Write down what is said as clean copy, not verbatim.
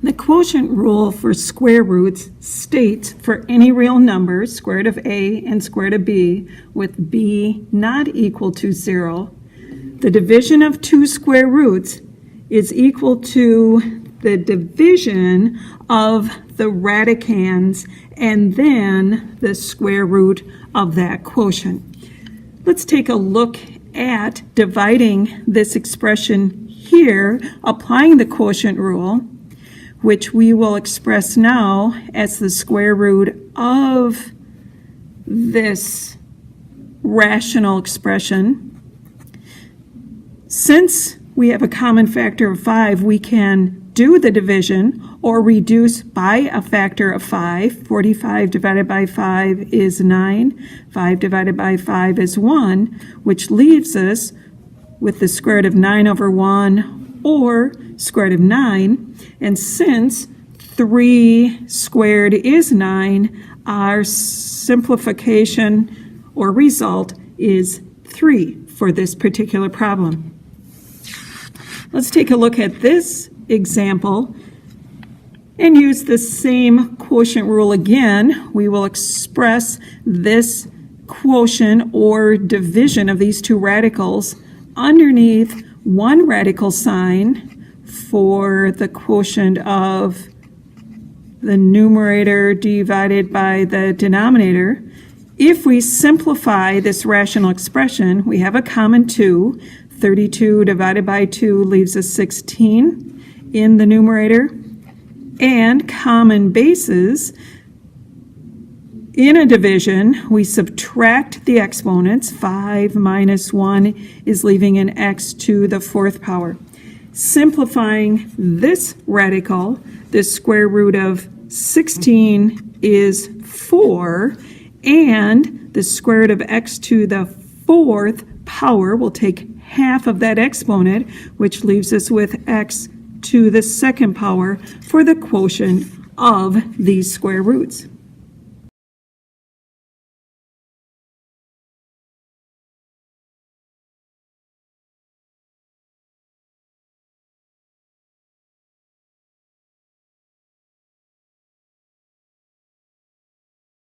The quotient rule for square roots states for any real number, square root of a and square root of b, with b not equal to 0, the division of two square roots is equal to the division of the radicands and then the square root of that quotient. Let's take a look at dividing this expression here, applying the quotient rule, which we will express now as the square root of this rational expression. Since we have a common factor of 5, we can do the division or reduce by a factor of 5. 45 divided by 5 is 9. 5 divided by 5 is 1, which leaves us with the square root of 9 over 1 or square root of 9. And since 3 squared is 9, our simplification or result is 3 for this particular problem. Let's take a look at this example and use the same quotient rule again. We will express this quotient or division of these two radicals underneath one radical sign for the quotient of the numerator divided by the denominator. If we simplify this rational expression, we have a common 2. 32 divided by 2 leaves us 16 in the numerator, and common bases. In a division, we subtract the exponents. 5 minus 1 is leaving an x to the 4th power. Simplifying this radical, the square root of 16 is 4, and the square root of x to the 4th power will take half of that exponent, which leaves us with x to the 2nd power for the quotient of these square roots.